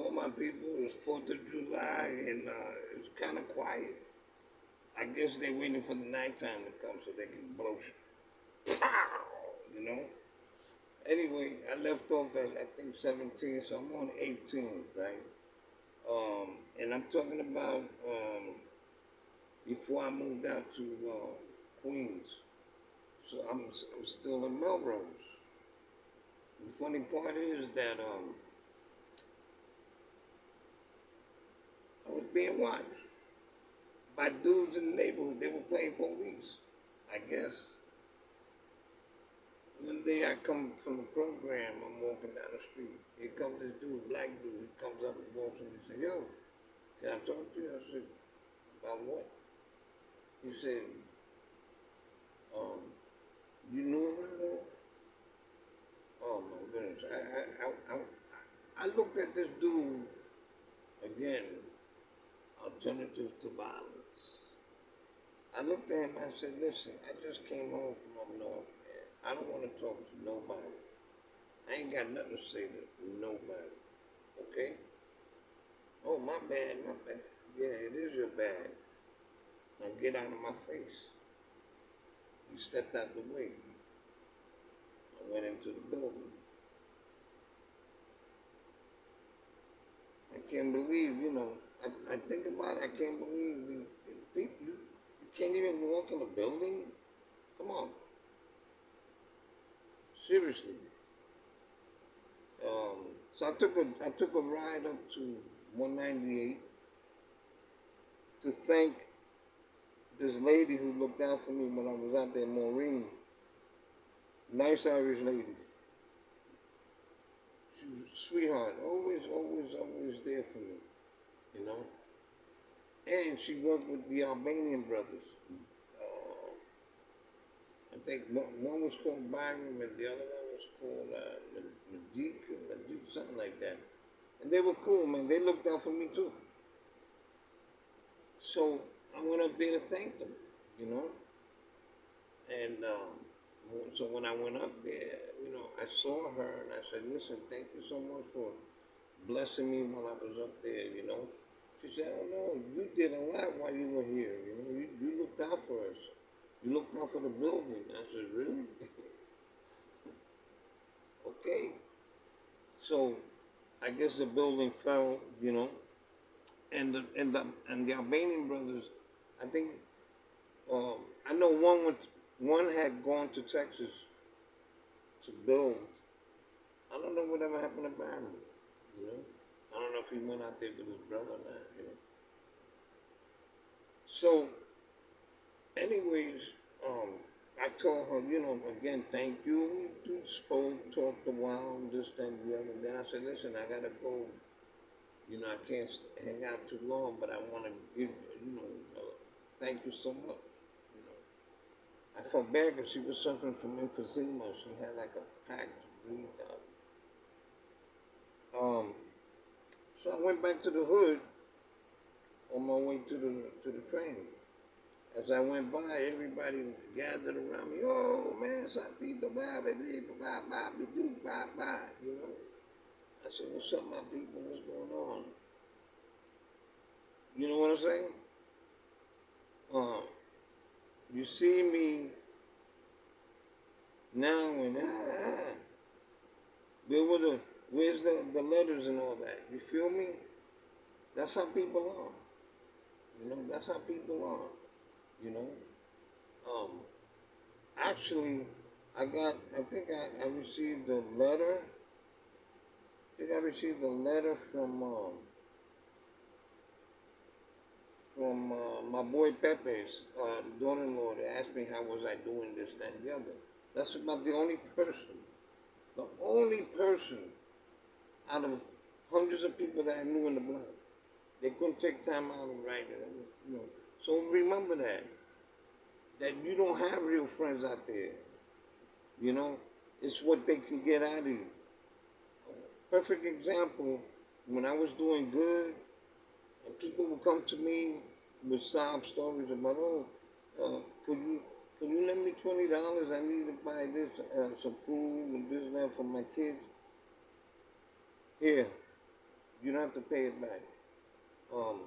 All my people, it's 4th of July and it's kind of quiet. I guess they're waiting for the nighttime to come so they can blow, pow, you know? Anyway, I left off at, I think, 17, so I'm on 18, right? And I'm talking about before I moved out to Queens. So I'm still in Melrose. The funny part is that I was being watched by dudes in the neighborhood. They were playing police, I guess. One day I come from the program, I'm walking down the street. Here comes this dude, black dude. He comes up and walks in and says, "Yo, can I talk to you?" I said, "About what?" He said, um, "You knew him right there?" Oh my goodness. I looked at this dude again, alternative to violence. I looked at him, I said, "Listen, I just came home from up north, man. I don't want to talk to nobody. I ain't got nothing to say to nobody. Okay? Oh, my bad, my bad. Yeah, it is your bad. Now get out of my face." He stepped out the way. I went into the building. I can't believe, I think about it, I can't believe the people, you can't even walk in a building? Come on. Seriously. So I took a ride up to 198 to thank this lady who looked out for me when I was out there, Maureen. Nice Irish lady. She was a sweetheart. Always, always, always there for me, you know. And she worked with the Albanian brothers. Uh, I think one was called Byron and the other one was called Majik, something like that. And they were cool, man. They looked out for me too. So I went up there to thank them, you know. And so when I went up there, I saw her and I said, "Listen, thank you so much for blessing me while I was up there, you know." She said, "Oh no, you did a lot while you were here, you know. You looked out for us. You looked out for the building." I said, "Really?" Okay. So I guess the building fell, and the Albanian brothers, I think I know one had gone to Texas to build. I don't know whatever happened to Byron, you know. I don't know if he went out there with his brother or not. So, anyways, um, I told her, again, thank you. We spoke, talked a while, this, that, and the other. Then I said, "Listen, I gotta go. I can't hang out too long, but I want to give, thank you so much." You know, I felt bad because she was suffering from emphysema. She had like a packed breathe out. So I went back to the hood on my way to the train. As I went by, everybody gathered around me. "Oh man, Santito, bye, baby, bye, bye, bye, bye." I said, "What's up, my people? What's going on?" You know what I'm saying? Um, you see me now and where were where's the letters and all that? You feel me? That's how people are. That's how people are. You know. Um, Actually, I think I received a letter. I think I received a letter from my boy Pepe's daughter-in-law that asked me how was I doing this, that, and the other. That's about the only person out of hundreds of people that I knew in the block. They couldn't take time out and write it. So remember that you don't have real friends out there. It's what they can get out of you. Perfect example, when I was doing good, and people would come to me with sob stories about, "Oh, could you lend me $20? I need to buy this, some food and this and that for my kids." Here, You don't have to pay it back. Um,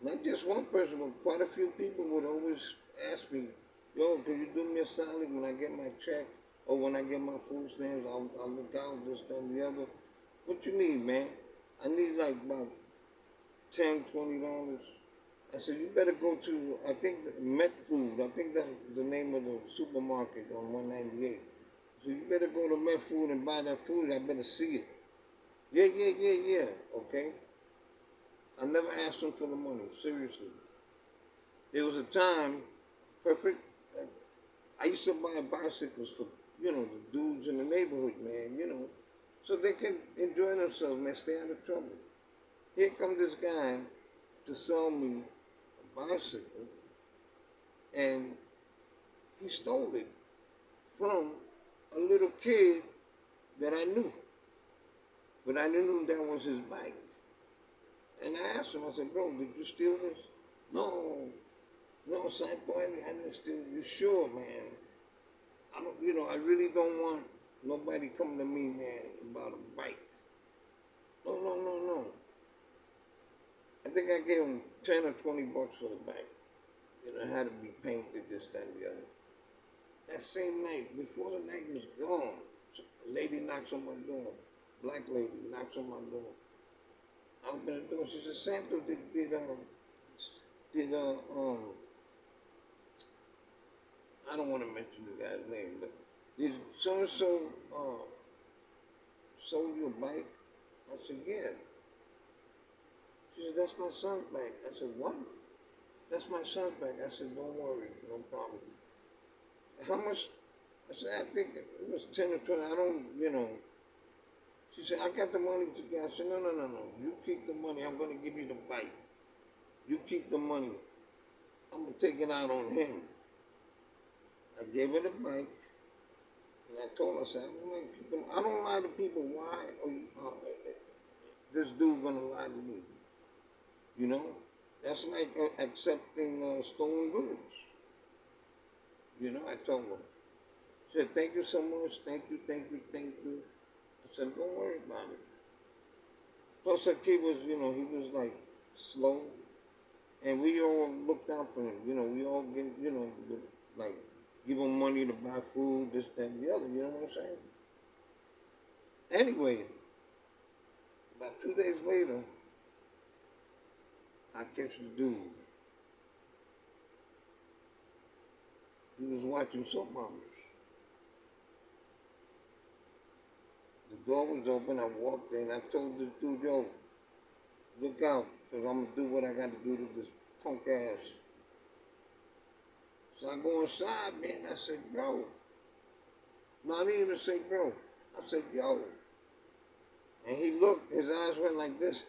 Not just one person, but quite a few people would always ask me, "Yo, can you do me a solid when I get my check or when I get my food stamps? I'll look out this, that, and the other." What you need, man? I need like about $10, $20. I said, you better go to, I think, Met Food. I think that's the name of the supermarket on 198. So you better go to Met Food and buy that food. I better see it. Yeah, yeah, yeah, yeah. Okay. I never asked them for the money. Seriously. There was a time, perfect. I used to buy bicycles for, the dudes in the neighborhood, man, so they can enjoy themselves, man, stay out of trouble. Here comes this guy to sell me a bicycle, and he stole it from a little kid that I knew. But I knew that was his bike. And I asked him, I said, bro, did you steal this? No, no, Psycho, I didn't steal it. You sure, man? I don't, I really don't want nobody coming to me, man, about a bike. No, no, no, no. I think I gave him 10 or 20 bucks for the bike. It had to be painted, this, that, and the other. That same night, before the night was gone, a lady knocks on my door. Black lady knocks on my door. I open the door. She said, Santo, I don't want to mention the guy's name, but did so and so sold you a bike? I said, yeah. She said, that's my son's bike. I said, what? That's my son's bike. I said, don't worry, no problem. How much? I said, I think it was 10 or 20. I don't. She said, I got the money to get. I said, no, no, no, no. You keep the money. I'm going to give you the bike. You keep the money. I'm going to take it out on him. I gave her the bike. And I told her, I said, I don't lie to people. Why? This dude going to lie to me. That's like accepting stolen goods. I told her. She said, thank you so much. Thank you, thank you, thank you. I said, don't worry about it. Plus, that kid was, he was like slow. And we all looked out for him. We all get, like, give him money to buy food, this, that, and the other. You know what I'm saying? Anyway, about 2 days later, I catch the dude. He was watching soap operas. The door was open. I walked in. I told the dude, yo, look out, because I'm going to do what I got to do to this punk ass. So I go inside, man. I said, bro. No, I didn't even say bro. I said, yo. And he looked, his eyes went like this.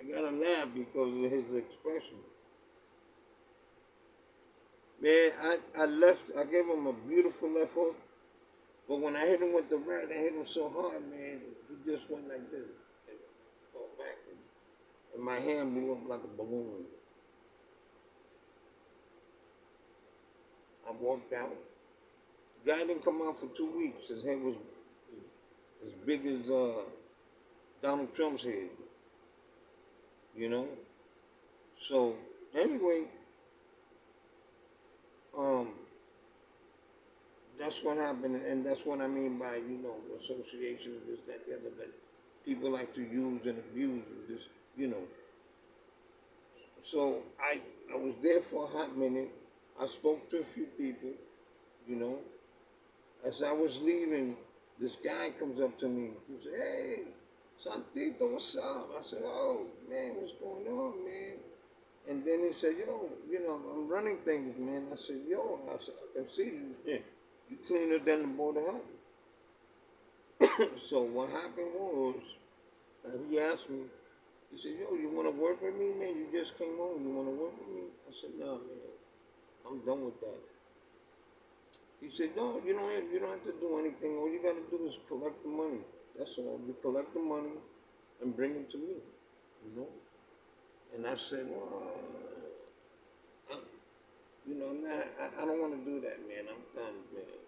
I got to laugh because of his expression. Man, I gave him a beautiful left hook. But when I hit him with the right, I hit him so hard, man, he just went like this. And fell backwards. And my hand blew up like a balloon. I walked out. The guy didn't come out for 2 weeks. His head was as big as Donald Trump's head. So, anyway, that's what happened, and that's what I mean by, association, this, that, the other, that people like to use and abuse, and this. So I was there for a hot minute. I spoke to a few people. As I was leaving, this guy comes up to me. He said, hey, Santito, what's up? I said, oh, man, what's going on, man? And then he said, yo, I'm running things, man. I said, I can see you. Yeah. You cleaner than the Board of Health. So what happened was, he asked me, he said, yo, you want to work with me, man? You just came home. You want to work with me? I said, no, man. I'm done with that. He said, no, you don't have to do anything. All you got to do is collect the money. That's all. You collect the money and bring it to me, And I said, well, I don't want to do that, man. I'm done, man.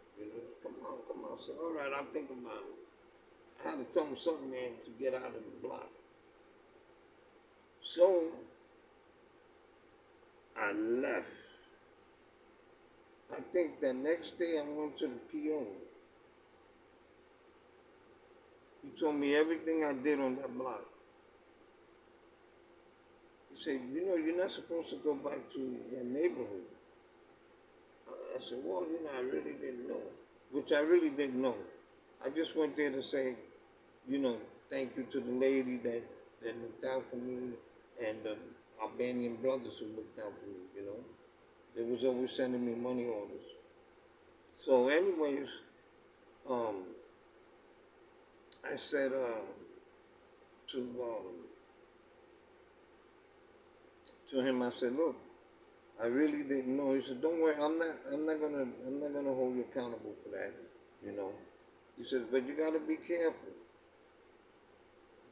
Come on. I said, all right, I'll think about it. I had to tell him something, man, to get out of the block. So I left. I think the next day I went to the PO. He told me everything I did on that block. He said, you know, you're not supposed to go back to that neighborhood. I said, well, you know, I really didn't know, which I really didn't know. I just went there to say, you know, thank you to the lady that looked out for me and the Albanian brothers who looked out for me, you know. They was always sending me money orders. So anyways, um, I said to him, I said, look, I really didn't know. He said, don't worry, I'm not gonna hold you accountable for that, you know. He said, but you gotta be careful.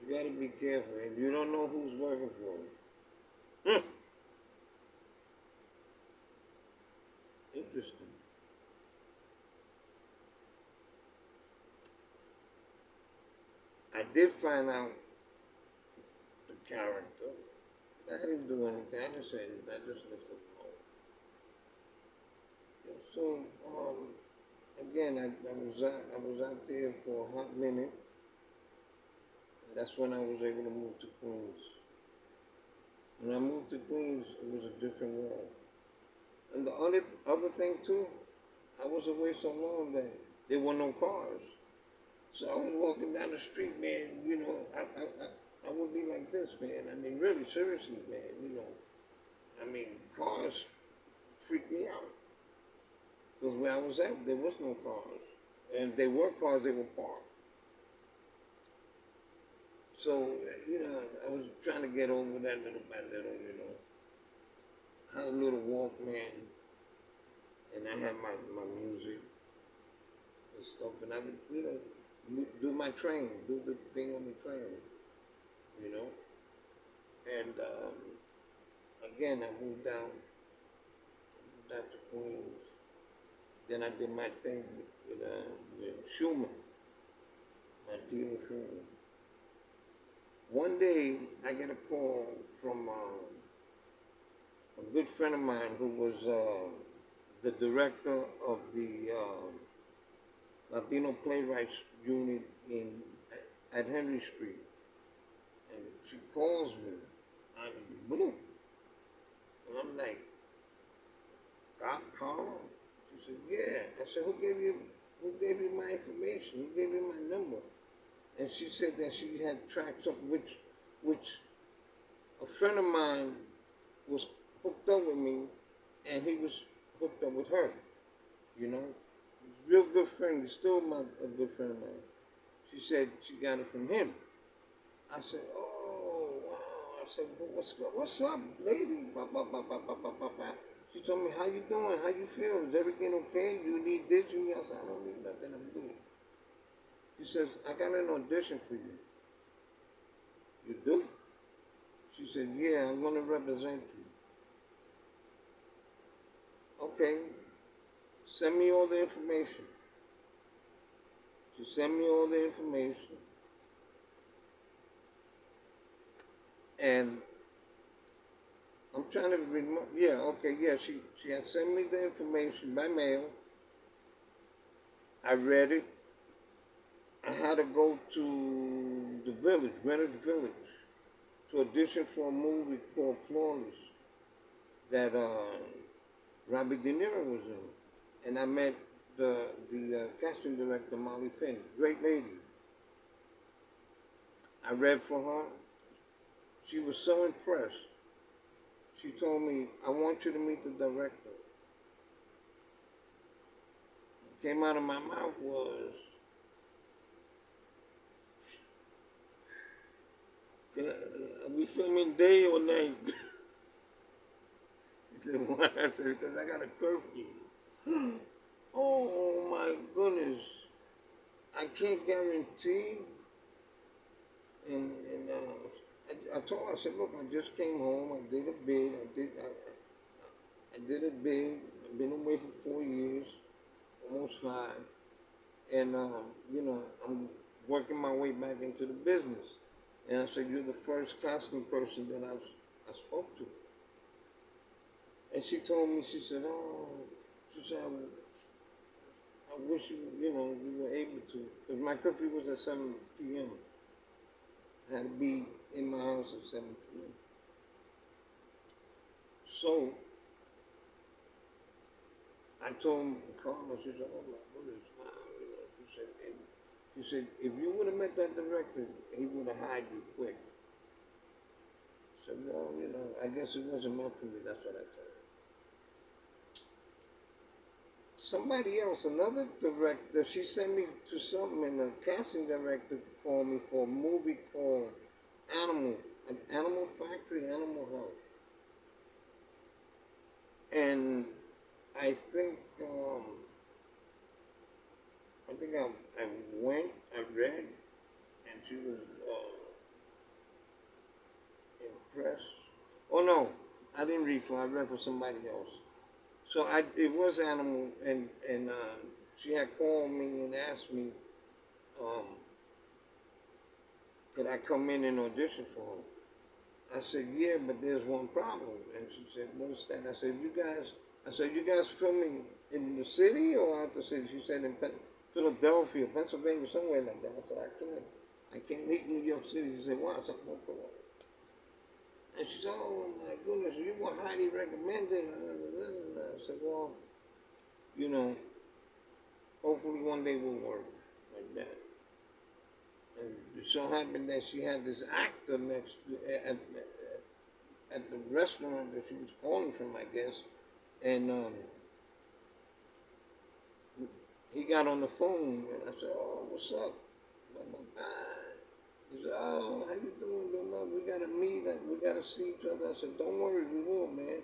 You gotta be careful, and you don't know who's working for you. Hmm. Interesting. I did find out the character. I didn't do anything. I didn't say anything. I just left it alone. And so, again, I was out there for a hot minute. And that's when I was able to move to Queens. When I moved to Queens, it was a different world. And the other thing too, I was away so long that there were no cars. So I was walking down the street, man. You know, I would be like this, man. I mean, really, seriously, man. You know, I mean, cars freaked me out because where I was at, there was no cars, and if there were cars, they were parked. So you know, I was trying to get over that little by little. You know, I had a little Walkman, and I had my music and stuff, and I would, you know, do my train, do the thing on the train, you know. And again, I moved out to Queens. Then I did my thing with Schumann, my Theo Schumann. One day, I get a call from a good friend of mine who was the director of the Latino Playwrights Unit at Henry Street. And she calls me out of the blue. And I'm like, Carl? She said, yeah. I said, who gave you my information? Who gave you my number? And she said that she had tracked up which a friend of mine was hooked up with me, and he was hooked up with her. You know, real good friend. He's still a good friend of mine. She said she got it from him. I said, oh wow. I said, well, what's up, lady? Bah, bah, bah, bah, bah, bah, bah, bah. She told me, how you doing? How you feel? Is everything okay? You need this? You need? I said, I don't need nothing. I'm good. She says, I got an audition for you. You do? She said, yeah, I'm going to represent you. Okay, send me all the information. She sent me all the information. And I'm trying to remember. Yeah, okay, yeah, she had sent me the information by mail. I read it. I had to go to the village, Greenwich Village, to audition for a movie called Flawless that Robert De Niro was in. And I met the casting director, Molly Finn, great lady. I read for her. She was so impressed. She told me, I want you to meet the director. What came out of my mouth was, are we filming day or night? She said, what? I said, because I got a curfew. Oh my goodness. I can't guarantee. And I told her, I said, look, I just came home. I did a bid. I did a bid. I've been away for 4 years, almost 5. And, you know, I'm working my way way back into the business. And I said, you're the first casting person that I spoke to. And she told me, she said, oh, she said, I wish you were able to. Because my curfew was at 7 p.m. I had to be in my house at 7 p.m. So I told Carla, she said, oh my goodness, wow, she said, if you would have met that director, he would have hired you quick. I said, well, I guess it wasn't meant for me, that's what I told her. Somebody else, another director, she sent me to something, and the casting director called me for a movie called Animal Factory, Animal Health. And I think I went, I read, and she was impressed. Oh no, I didn't read for. I read for somebody else. So it was Animal, and she had called me and asked me, um, could I come in and audition for her? I said, yeah, but there's one problem. And she said, what's that? I said, you guys filming in the city or out the city? She said, in Philadelphia, Pennsylvania, somewhere like that. I said, I can't leave New York City. She said, why? I said, no problem. And she said, oh my goodness, you were highly recommended. I said, well, hopefully one day we'll work like that. And it so happened that she had this actor next at the restaurant that she was calling from, I guess. And he got on the phone, and I said, oh, what's up? Blah, blah, blah. He said, oh, how you doing, blah, blah. We got to meet, we got to see each other. I said, don't worry, we will, man.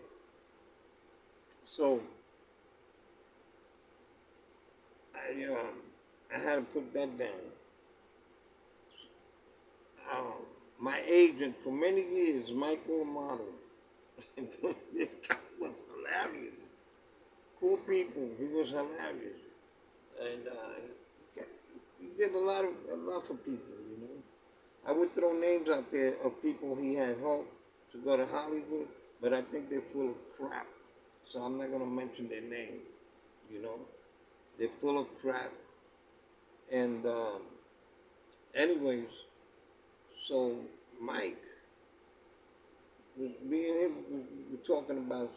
So I had to put that down. My agent for many years, Michael Amato, this guy was hilarious. Cool people, he was hilarious. And he did a lot for people, I would throw names out there of people he had helped to go to Hollywood, but I think they're full of crap. So I'm not going to mention their name, They're full of crap. And anyways, so Mike, me and him were talking about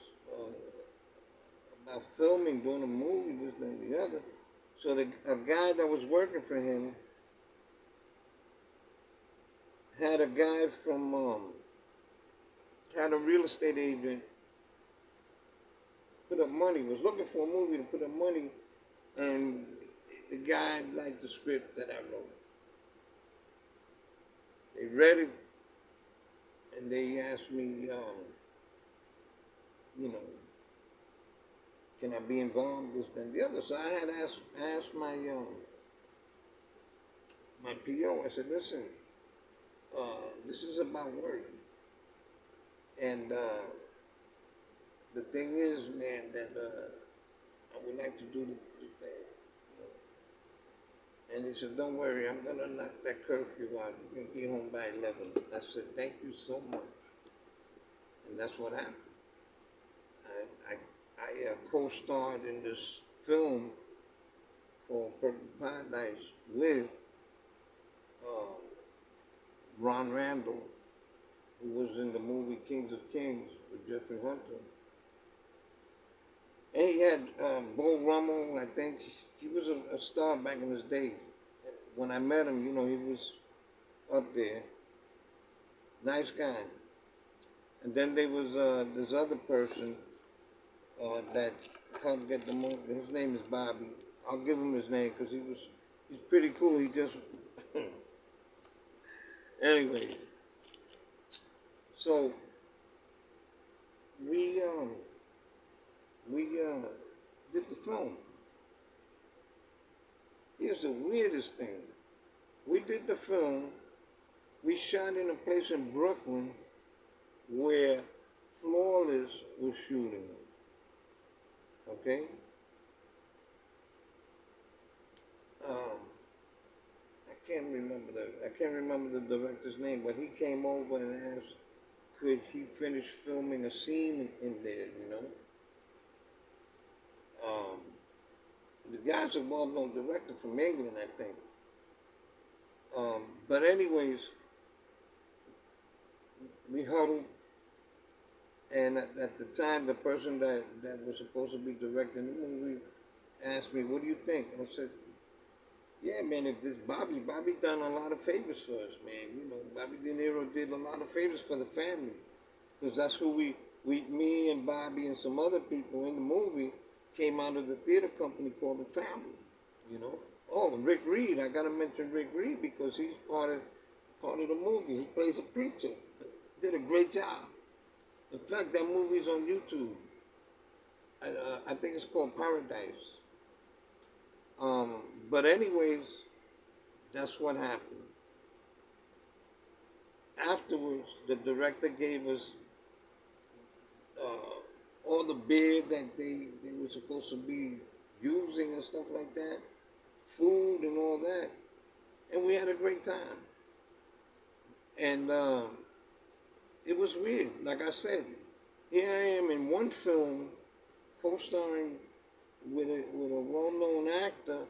filming, doing a movie, this and the other. So a guy that was working for him had a guy from, had a real estate agent put up money, was looking for a movie to put up money, and the guy liked the script that I wrote. They read it, and they asked me, can I be involved, this, and the other. So I had asked my PO, I said, listen, this is about work. And the thing is, man, that I would like to do the thing. And he said, don't worry, I'm going to knock that curfew out. You can be home by 11. I said, thank you so much. And that's what happened. I co-starred in this film called Purple Paradise with Ron Randall, who was in the movie Kings of Kings with Jeffrey Hunter. And he had Bo Rummel, I think. He was a star back in his day. When I met him, he was up there. Nice guy. And then there was this other person that helped get the movie. His name is Bobby. I'll give him his name because he's pretty cool. He just, anyways. So we did the film. Here's the weirdest thing. We did the film. We shot in a place in Brooklyn where Flawless was shooting. Okay? I I can't remember the director's name, but he came over and asked, could he finish filming a scene in there? Um, the guy's a well-known director from England, I think. But anyways, we huddled, and at the time, the person that was supposed to be directing the movie asked me, "What do you think?" I said, "Yeah, man, if this Bobby done a lot of favors for us, man. Bobby De Niro did a lot of favors for the family, because that's who me and Bobby and some other people in the movie came out of the theater company called the Family. You know. Oh, and Rick Reed. I gotta mention Rick Reed because he's part of the movie. He plays a preacher. Did a great job. In fact, that movie's on YouTube. I think it's called Paradise. Um, but anyways, that's what happened. Afterwards, the director gave us all the beer that they were supposed to be using and stuff like that, food and all that, and we had a great time. And it was weird. Like I said, here I am in one film, co-starring with a well-known actor,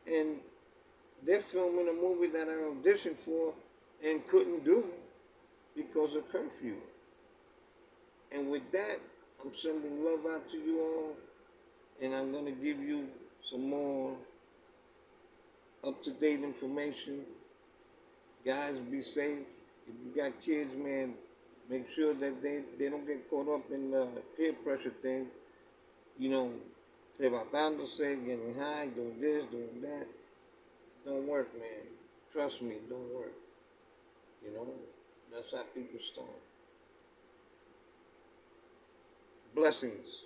and they're filming a movie that I auditioned for and couldn't do because of curfew. And with that, I'm sending love out to you all, and I'm gonna give you some more up-to-date information. Guys, be safe. If you got kids, man, make sure that they don't get caught up in the peer pressure thing. You know, levantándose, getting high, doing this, doing that. Don't work, man. Trust me, it don't work. You know, that's how people start. Blessings.